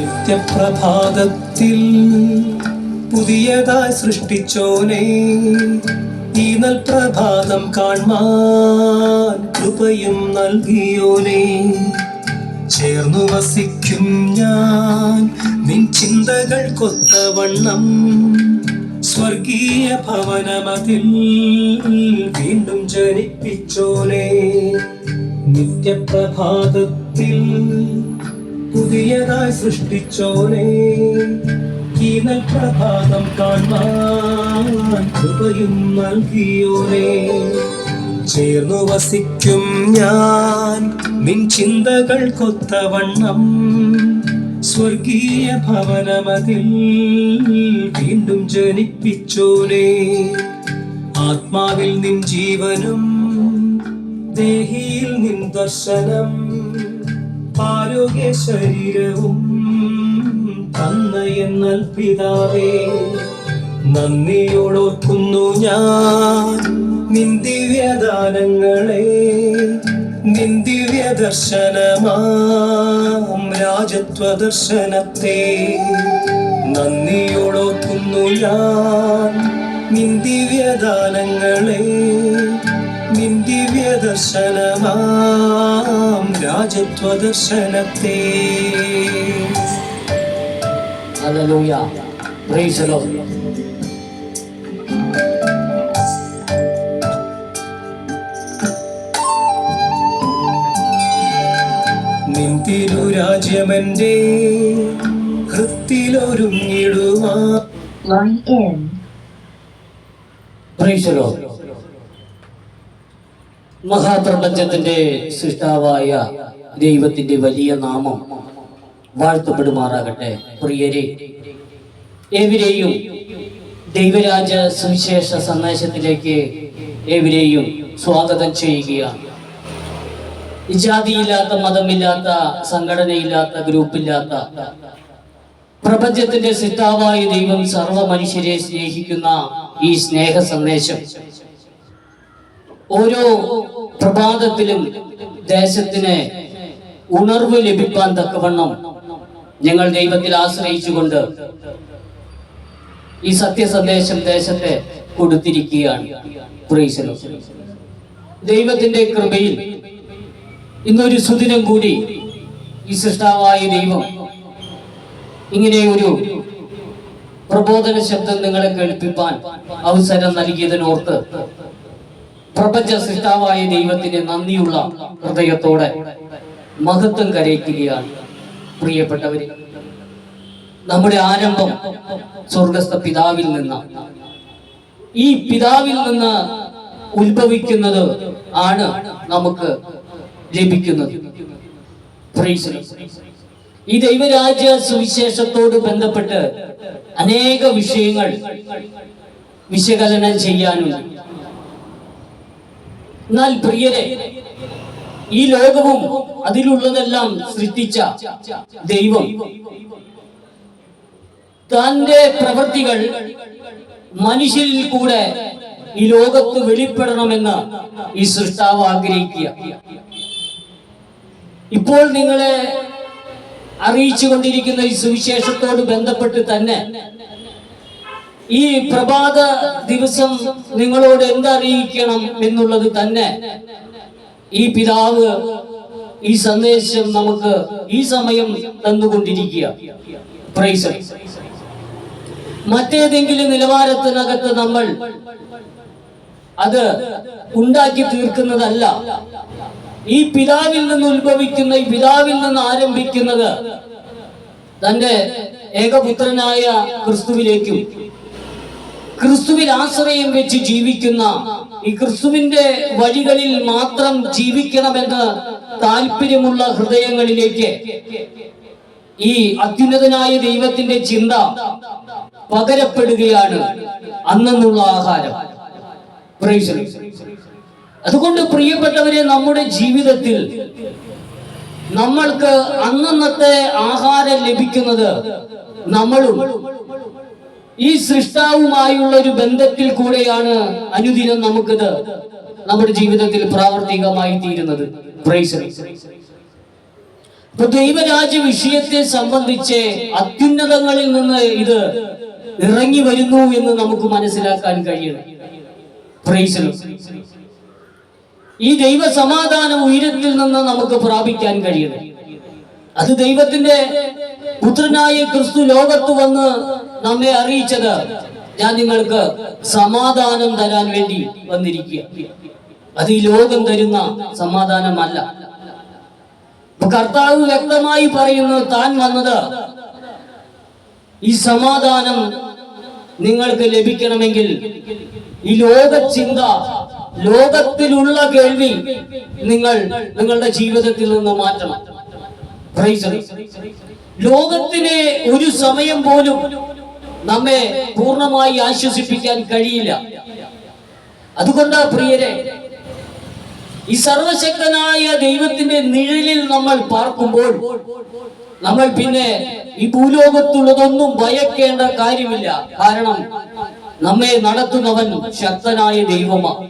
നിത്യപ്രഭാതത്തിൽ പുതിയതായി സൃഷ്ടിച്ചോനെ, ഈ നൽപ്രഭാതം കാൺമാൻ കൃപയും നൽകിയോനെ. ചേർന്നു വസിക്കും ഞാൻ നിൻ ചിന്തകൾക്കൊത്തവണ്ണം, സ്വർഗീയ ഭവനമതിൽ വീണ്ടും ജനിപ്പിച്ചോനെ. നിത്യപ്രഭാതത്തിൽ പുതിയതായി സൃഷ്ടിച്ചോനെ, ഈ നൽപ്രഭാതം കാണാൻ കൃപയും നൽകിയോനെ. ചേർന്നു വസിക്കും ഞാൻ നിൻ ചിന്തകൾക്കൊത്തവണ്ണം, സ്വർഗീയ ഭവനമതിൽ വീണ്ടും ജനിപ്പിച്ചോനെ. ആത്മാവിൽ നിൻ ജീവനും ദേഹിയിൽ നിൻ ദർശനം, ആരോഗ്യ ശരീരവും തന്നയെന്നൽ പിതാവേ. നന്ദിയോടോർക്കുന്നു ഞാൻ നിൻ ദിവ്യദാനങ്ങളെ, നിൻ ദിവ്യ ദർശനമാം രാജത്വ ദർശനത്തെ. നന്ദിയോടോർക്കുന്നു ഞാൻ നിൻ ദിവ്യദാനങ്ങളെ, നിൻ ദിവ്യ ദർശനമാം രാജത്വ ദർശനത്തെ. Hallelujah, praise the lord. നിൻ തിരുരാജ്യമെന്റെ ഹൃത്തിലൊരുങ്ങിടുവാൻ. Praise the lord. മഹാപ്രപഞ്ചത്തിന്റെ സൃഷ്ടാവായ ദൈവത്തിന്റെ വലിയ നാമം വാഴ്ത്തപ്പെടുമാറാകട്ടെ. പ്രിയരെ, ഏവരെയും ദൈവരാജ്യ സുവിശേഷ സന്ദേശത്തിലേക്ക് ഏവരെയും സ്വാഗതം ചെയ്യുകയാണ്. ജാതിയില്ലാത്ത, മതമില്ലാത്ത, സംഘടനയില്ലാത്ത, ഗ്രൂപ്പില്ലാത്ത പ്രപഞ്ചത്തിന്റെ സൃഷ്ടാവായ ദൈവം സർവ മനുഷ്യരെ സ്നേഹിക്കുന്ന ഈ സ്നേഹ സന്ദേശം ഓരോ പ്രഭാതത്തിലും ദേശത്തിന് ഉണർവ് ലഭിക്കാൻ തക്കവണ്ണം ഞങ്ങൾ ദൈവത്തിൽ ആശ്രയിച്ചുകൊണ്ട് ഈ സത്യസന്ദേശം ദേശത്തെ കൊടുത്തിരിക്കുകയാണ്. Price the Lord. ദൈവത്തിന്റെ കൃപയിൽ ഇന്നൊരു സുദിനം കൂടി ഈ സൃഷ്ടാവായ ദൈവം ഇങ്ങനെ ഒരു പ്രബോധന ശബ്ദം നിങ്ങളെ കേൾപ്പിക്കാൻ അവസരം നൽകിയതിനോർത്ത് പ്രപഞ്ച സൃഷ്ടാവായ ദൈവത്തിന് നന്ദിയുള്ള ഹൃദയത്തോടെ മഹത്വം കരയിക്കുകയാണ്. പ്രിയപ്പെട്ടവരെ, നമ്മുടെ ആരംഭം സ്വർഗസ്ഥ പിതാവിൽ നിന്നാണ്. ഈ പിതാവിൽ നിന്ന് ഉത്ഭവിക്കുന്നത് ആണ് നമുക്ക് ലഭിക്കുന്നത്. ഈ ദൈവരാജ്യ സുവിശേഷത്തോട് ബന്ധപ്പെട്ട് അനേക വിഷയങ്ങൾ വിശകലനം ചെയ്യാനുണ്ട്. എന്നാൽ പ്രിയരെ, ഈ ലോകവും അതിലുള്ളതെല്ലാം സൃഷ്ടിച്ച ദൈവം തന്റെ പ്രവൃത്തികൾ മനുഷ്യരിൽ കൂടെ ഈ ലോകത്ത് വെളിപ്പെടണമെന്ന് ഈ സൃഷ്ടാവ് ആഗ്രഹിക്കുക. ഇപ്പോൾ നിങ്ങളെ അറിയിച്ചു കൊണ്ടിരിക്കുന്ന ഈ സുവിശേഷത്തോട് ബന്ധപ്പെട്ട് തന്നെ ഈ പ്രഭാത ദിവസം നിങ്ങളോട് എന്തറിയിക്കണം എന്നുള്ളത് തന്നെ ഈ പിതാവ് ഈ സന്ദേശം നമുക്ക് ഈ സമയം തന്നുകൊണ്ടിരിക്കുക. പ്രൈസ്. മറ്റേതെങ്കിലും നിലവാരത്തിനകത്ത് നമ്മൾ അത് ഉണ്ടാക്കി തീർക്കുന്നതല്ല. ഈ പിതാവിൽ നിന്ന് ഉത്ഭവിക്കുന്ന, ഈ പിതാവിൽ നിന്ന് ആരംഭിക്കുന്നത് തന്റെ ഏകപുത്രനായ ക്രിസ്തുവിലേക്കും ക്രിസ്തുവിൽ ആശ്രയം വെച്ച് ജീവിക്കുന്ന, ഈ ക്രിസ്തുവിന്റെ വഴികളിൽ മാത്രം ജീവിക്കണമെന്ന് താല്പര്യമുള്ള ഹൃദയങ്ങളിലേക്ക് ഈ അത്യുന്നതനായ ദൈവത്തിന്റെ ചിന്ത പകരപ്പെടുകയാണ് അന്നുള്ള ആഹാരം. അതുകൊണ്ട് പ്രിയപ്പെട്ടവരെ, നമ്മുടെ ജീവിതത്തിൽ നമ്മൾക്ക് അന്നന്നത്തെ ആഹാരം ലഭിക്കുന്നത് നമ്മളും ഈ സൃഷ്ടാവുമായുള്ള ഒരു ബന്ധത്തിൽ കൂടെയാണ് അനുദിനം നമുക്കിത് നമ്മുടെ ജീവിതത്തിൽ പ്രാവർത്തികമായി തീരുന്നത്. ഇപ്പൊ ദൈവരാജ്യ വിഷയത്തെ സംബന്ധിച്ച് അത്യുന്നതങ്ങളിൽ നിന്ന് ഇത് ഇറങ്ങി വരുന്നു എന്ന് നമുക്ക് മനസ്സിലാക്കാൻ കഴിയണം. Praise the Lord. ഈ ദൈവ സമാധാനം ഉയരത്തിൽ നിന്ന് നമുക്ക് പ്രാപിക്കാൻ കഴിയണം. അത് ദൈവത്തിന്റെ പുത്രനായ ക്രിസ്തു ലോകത്ത് വന്ന് നമ്മെ അറിയിച്ചത്, ഞാൻ നിങ്ങൾക്ക് സമാധാനം തരാൻ വേണ്ടി വന്നിരിക്കുക. അത് ഈ ലോകം തരുന്ന സമാധാനമല്ല. കർത്താവ് വ്യക്തമായി പറയുന്നു, താൻ വന്നത് ഈ സമാധാനം നിങ്ങൾക്ക് ലഭിക്കണമെങ്കിൽ ഈ ലോക ചിന്ത, ലോകത്തിലുള്ള കേൾവി നിങ്ങളുടെ ജീവിതത്തിൽ നിന്ന് മാറ്റണം. ലോകത്തിന് ഒരു സമയം പോലും നമ്മെ പൂർണ്ണമായി ആശ്വസിപ്പിക്കാൻ കഴിയില്ല. അതുകൊണ്ട് പ്രിയരെ, ഈ സർവശക്തനായ ദൈവത്തിന്റെ നിഴലിൽ നമ്മൾ പാർക്കുമ്പോൾ നമ്മൾ പിന്നെ ഈ ഭൂലോകത്തുള്ളതൊന്നും ഭയക്കേണ്ട കാര്യമില്ല. കാരണം നമ്മെ നടത്തുന്നവൻ ശക്തനായ ദൈവമാണ്.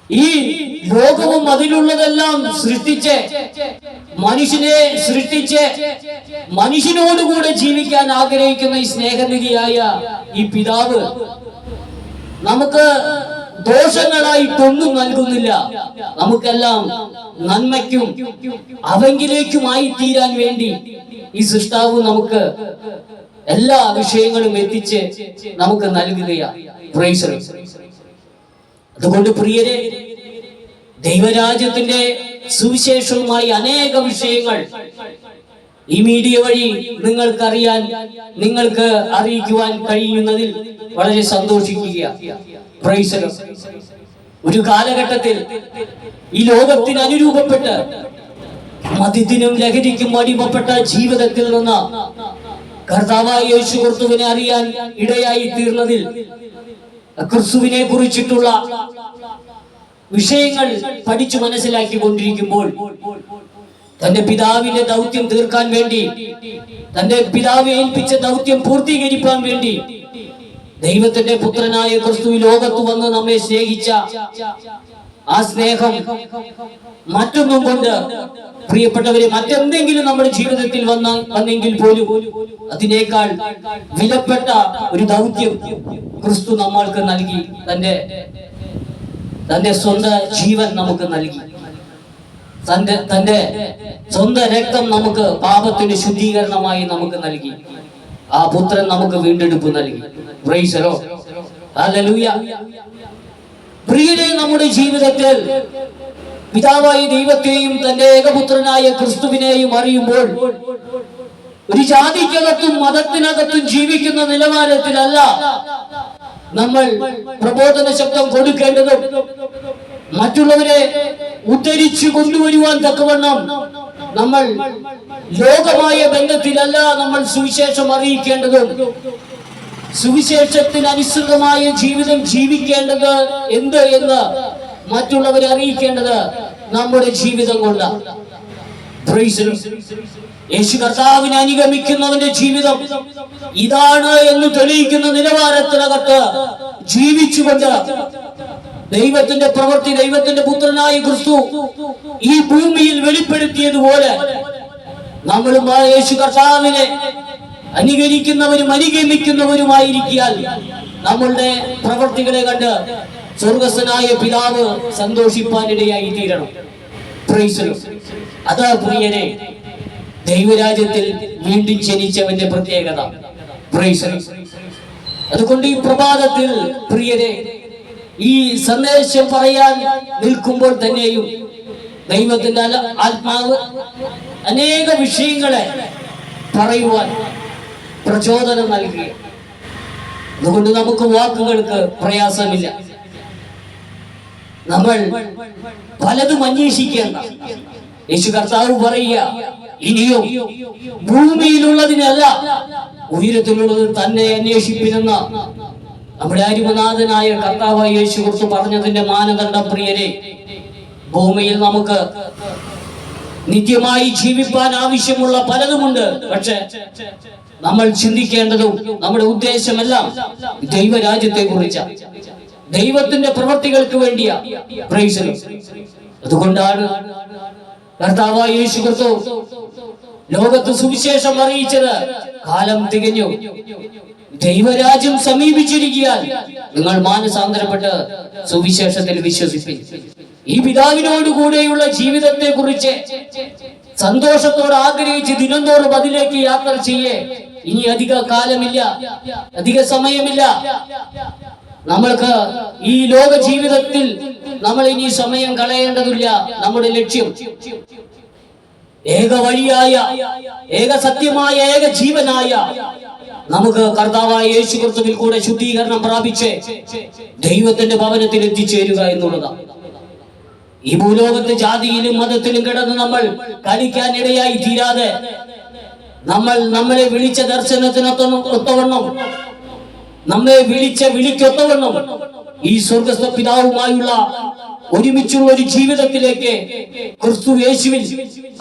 ഈ ലോകവും അതിലുള്ളതെല്ലാം സൃഷ്ടിച്ച് മനുഷ്യനെ സൃഷ്ടിച്ച് മനുഷ്യനോടുകൂടെ ജീവിക്കാൻ ആഗ്രഹിക്കുന്ന ഈ സ്നേഹനിധിയായ ഈ പിതാവ് നമുക്ക് ദോഷങ്ങളായിട്ടൊന്നും നൽകുന്നില്ല. നമുക്കെല്ലാം നന്മയ്ക്കും അവങ്കിലേക്കുമായി തീരാൻ വേണ്ടി ഈ സൃഷ്ടാവ് നമുക്ക് എല്ലാ വിഷയങ്ങളും എത്തിച്ച് നമുക്ക് നൽകുകയാണ്. Price the Lord. അതുകൊണ്ട് പ്രിയരെ, ദൈവരാജ്യത്തിന്റെ സുവിശേഷവുമായി അനേക വിഷയങ്ങൾ ഈ മീഡിയ വഴി നിങ്ങൾക്ക് അറിയിക്കുവാൻ കഴിയുന്നതിൽ വളരെ സന്തോഷിക്കുക. Praise the lord. ഒരു കാലഘട്ടത്തിൽ ഈ ലോകത്തിന് അനുരൂപപ്പെട്ട് മദ്യത്തിനും ലഹരിക്കും അടിമപ്പെട്ട ജീവിതത്തിൽ നിന്ന് കർത്താവായ യേശു ക്രിസ്തുവിനെ അറിയാൻ ഇടയായി തീർന്നതിൽ ക്രിസ്തുവിനെ കുറിച്ചിട്ടുള്ള വിഷയങ്ങൾ പഠിച്ചു മനസ്സിലാക്കി കൊണ്ടിരിക്കുമ്പോൾ തന്റെ പിതാവിന്റെ ദൗത്യം തീർക്കാൻ വേണ്ടി, തന്റെ പിതാവ് ഏൽപ്പിച്ച ദൗത്യം പൂർത്തീകരിക്കാൻ വേണ്ടി ദൈവത്തിന്റെ പുത്രനായ ക്രിസ്തു ലോകത്ത് വന്ന് നമ്മെ സ്നേഹിച്ച ആ സ്നേഹം മറ്റൊന്നും കൊണ്ട്, പ്രിയപ്പെട്ടവരെ, മറ്റെന്തെങ്കിലും നമ്മുടെ ജീവിതത്തിൽ വന്നെങ്കിൽ പോലും അതിനേക്കാൾ വിലപ്പെട്ട ഒരു ദൗത്യം ക്രിസ്തു നമ്മൾക്ക് നൽകി. തന്റെ സ്വന്തം ജീവൻ നമുക്ക് നൽകി. തന്റെ സ്വന്തം രക്തം നമുക്ക് പാപത്തിന്റെ ശുദ്ധീകരണമായി നമുക്ക് നൽകി. ആ പുത്രൻ നമുക്ക് വീണ്ടെടുപ്പ് നൽകി. Price the Lord. ഹല്ലേലൂയ. പ്രിയരെ, നമ്മുടെ ജീവിതത്തിൽ പിതാവായ ദൈവത്തെയും തന്റെ ഏകപുത്രനായ ക്രിസ്തുവിനെയും അറിയുമ്പോൾ ഒരു ജാതിക്കകത്തും മതത്തിനകത്തും ജീവിക്കുന്ന നിലവാരത്തിലല്ല നമ്മൾ പ്രബോധന ശബ്ദം കൊടുക്കേണ്ടതും മറ്റുള്ളവരെ ഉദ്ധരിച്ചു കൊണ്ടുവരുവാൻ തക്കവണ്ണം നമ്മൾ ലോകമായ ബന്ധത്തിലല്ല നമ്മൾ സുവിശേഷം അറിയിക്കേണ്ടതും. സുവിശേഷത്തിന് അനുസൃതമായ ജീവിതം ജീവിക്കേണ്ടത് എന്ത് എന്ന് മറ്റുള്ളവരെ അറിയിക്കേണ്ടത് നമ്മുടെ ജീവിതം കൊണ്ടാണ്. യേശു കർത്താവിനെ അനുഗമിക്കുന്നവന്റെ ജീവിതം ഇതാണ് എന്ന് തെളിയിക്കുന്ന നിലവാരത്തിനകത്ത് ജീവിച്ചുകൊണ്ട് ദൈവത്തിന്റെ പ്രവൃത്തി, ദൈവത്തിന്റെ പുത്രനായ ക്രിസ്തു ഈ ഭൂമിയിൽ വെളിപ്പെടുത്തിയതുപോലെ നമ്മളും ആ യേശു കർത്താവിനെ അനുകരിക്കുന്നവരും അനുഗമിക്കുന്നവരുമായിരിക്കാൻ നമ്മളുടെ പ്രവൃത്തികളെ കണ്ട് സ്വർഗസ്ഥനായ പിതാവ് സന്തോഷിപ്പാനിടയായി തീരണം. Price the Lord. അതാ പ്രിയരെ ദൈവരാജ്യത്തിൽ വീണ്ടും ജനിച്ചവന്റെ പ്രത്യേകത. Price the Lord. അതുകൊണ്ട് ഈ പ്രഭാതത്തിൽ പ്രിയരെ, ഈ സന്ദേശം പറയാൻ നിൽക്കുമ്പോൾ തന്നെയും ദൈവത്തിന്റെ ആത്മാവ് അനേക വിഷയങ്ങളെ പറയുവാൻ പ്രചോദനം നൽകി. അതുകൊണ്ട് നമുക്ക് വാക്കുകൾക്ക് പ്രയാസമില്ല. നമ്മൾ പലതും അന്വേഷിക്കേണ്ട. യേശു കർത്താവ് പറയുക, ഇനിയും ഭൂമിയിലുള്ളതിനല്ല ഉയരത്തിലുള്ളത് തന്നെ അന്വേഷിപ്പിനെന്ന നമ്മുടെ അരിമനാഥനായ കർത്താവായ യേശു ക്രിസ്തു പറഞ്ഞതിന്റെ മാനദണ്ഡം പ്രിയരെ, ഭൂമിയിൽ നമുക്ക് നിത്യമായി ജീവിപ്പാൻ ആവശ്യമുള്ള പലതുമുണ്ട്. പക്ഷെ നമ്മൾ ചിന്തിക്കേണ്ടതും നമ്മുടെ ഉദ്ദേശമെല്ലാം ദൈവരാജ്യത്തെ കുറിച്ചാണ്, ദൈവത്തിന്റെ പ്രവൃത്തികൾക്ക് വേണ്ടിയാ. Price the Lord. അതുകൊണ്ടാണ് കർത്താവായ യേശു ക്രിസ്തു ലോകത്ത് സുവിശേഷം അറിയിച്ചത് കാലം തികഞ്ഞു, ദൈവരാജ്യം സമീപിച്ചിരിക്കാൻ നിങ്ങൾ മാനസാന്തരപ്പെട്ട് സുവിശേഷത്തിൽ വിശ്വസിപ്പിൻ. ഈ പിതാവിനോടുകൂടെയുള്ള ജീവിതത്തെ കുറിച്ച് സന്തോഷത്തോടെ ആഗ്രഹിച്ച് ദിനംതോറും അതിലേക്ക് യാത്ര ചെയ്യേ. ഇനി അധിക കാലമില്ല, അധിക സമയമില്ല. നമ്മൾക്ക് ഈ ലോക ജീവിതത്തിൽ നമ്മൾ ഇനി സമയം കളയേണ്ടതില്ല. നമ്മുടെ ലക്ഷ്യം ഏക വഴിയായ, ഏക സത്യമായ, ഏക ജീവനായ നമുക്ക് കർത്താവായ യേശു ക്രിസ്തുവിൽ കൂടെ ശുദ്ധീകരണം പ്രാപിച്ച് ദൈവത്തിന്റെ ഭവനത്തിൽ എത്തിച്ചേരുക എന്നുള്ളതാണ്. ഈ ഭൂലോകത്ത് ജാതിയിലും മതത്തിലും കിടന്ന് നമ്മൾ കളിക്കാൻ ഇടയായി തീരാതെ നമ്മളെ വിളിച്ച ദർശനത്തിനൊത്തവണ്ണം, നമ്മെ വിളിച്ച വിളിക്കൊത്തവണ്ണം ഈ സ്വർഗസ്ഥ പിതാവുമായുള്ള ഒരുമിച്ചുള്ള ഒരു ജീവിതത്തിലേക്ക് ക്രിസ്തു യേശുവിൽ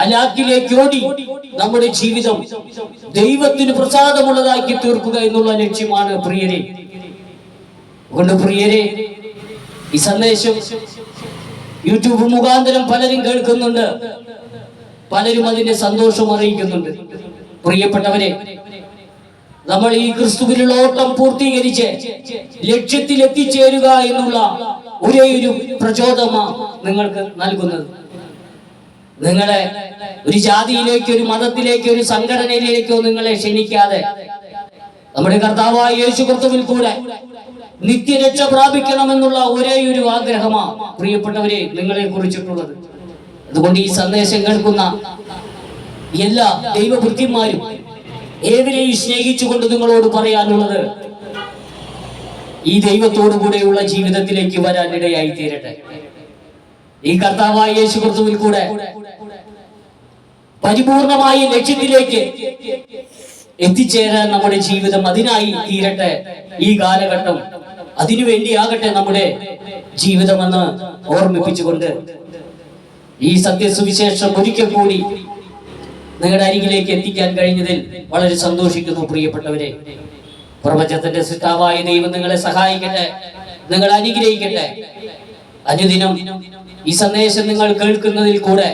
അലാക്കിലേക്ക് ഓടി നമ്മുടെ ജീവിതം ദൈവത്തിന് പ്രസാദമുള്ളതാക്കി തീർക്കുക എന്നുള്ള ലക്ഷ്യമാണ് പ്രിയരെ. അതുകൊണ്ട് പ്രിയരെ, ഈ സന്ദേശം യൂട്യൂബ് മുഖാന്തരം പലരും കേൾക്കുന്നുണ്ട്, പലരും അതിന്റെ സന്തോഷം അറിയിക്കുന്നുണ്ട്. പ്രിയപ്പെട്ടവരെ, നമ്മൾ ഈ ക്രിസ്തുവിലുള്ള ഓട്ടം പൂർത്തീകരിച്ച് ലക്ഷ്യത്തിൽ എത്തിച്ചേരുക എന്നുള്ള ഒരേ ഒരു പ്രചോദനമാണ് നിങ്ങൾക്ക് നൽകുന്നത്. നിങ്ങളെ ഒരു ജാതിയിലേക്കോ, ഒരു മതത്തിലേക്കോ, ഒരു സംഘടനയിലേക്കോ നിങ്ങളെ ക്ഷണിക്കാതെ നമ്മുടെ കർത്താവായ യേശു ക്രിസ്തുവിൽ കൂടെ നിത്യരക്ഷ പ്രാപിക്കണമെന്നുള്ള ഒരേ ഒരു ആഗ്രഹമാണ് പ്രിയപ്പെട്ടവരെ നിങ്ങളെ കുറിച്ചിട്ടുള്ളത്. അതുകൊണ്ട് ഈ സന്ദേശം കേൾക്കുന്ന എല്ലാ ദൈവഭൃത്യന്മാരും ഏവരെയും സ്നേഹിച്ചുകൊണ്ട് നിങ്ങളോട് പറയാനുള്ളത്, ഈ ദൈവത്തോടു കൂടെയുള്ള ജീവിതത്തിലേക്ക് വരാൻ ഇടയായി തീരട്ടെ. ഈ കർത്താവായ യേശു ക്രിസ്തുവിൽ കൂടെ പരിപൂർണമായ ലക്ഷ്യത്തിലേക്ക് എത്തിച്ചേരാൻ നമ്മുടെ ജീവിതം അതിനായി തീരട്ടെ. ഈ കാലഘട്ടം അതിനുവേണ്ടിയാകട്ടെ നമ്മുടെ ജീവിതമെന്ന് ഓർമ്മിപ്പിച്ചുകൊണ്ട് ഈ സത്യസുവിശേഷം ഒരിക്കൽ കൂടി നിങ്ങളുടെ അരികിലേക്ക് എത്തിക്കാൻ കഴിഞ്ഞതിൽ വളരെ സന്തോഷിക്കുന്നു. പ്രിയപ്പെട്ടവരെ, പ്രപഞ്ചത്തിന്റെ സൃഷ്ടാവായ ദൈവം നിങ്ങളെ സഹായിക്കട്ടെ, നിങ്ങളെ അനുഗ്രഹിക്കട്ടെ. അനുദിനം ഈ സന്ദേശം നിങ്ങൾ കേൾക്കുന്നതിൽ കൂടെ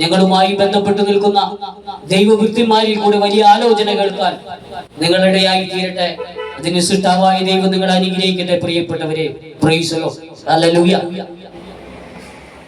ഞങ്ങളുമായി ബന്ധപ്പെട്ടു നിൽക്കുന്ന ദൈവവൃത്തിമാരിൽ കൂടെ വലിയ ആലോചന കേൾക്കാൻ നിങ്ങളിടയായി തീരട്ടെ. അതിന് സൃഷ്ടാവായ ദൈവം നിങ്ങളെ അനുഗ്രഹിക്കട്ടെ. പ്രിയപ്പെട്ടവരെ, പ്രൈസ് ദി ലോർഡ്. ഹല്ലേലൂയ.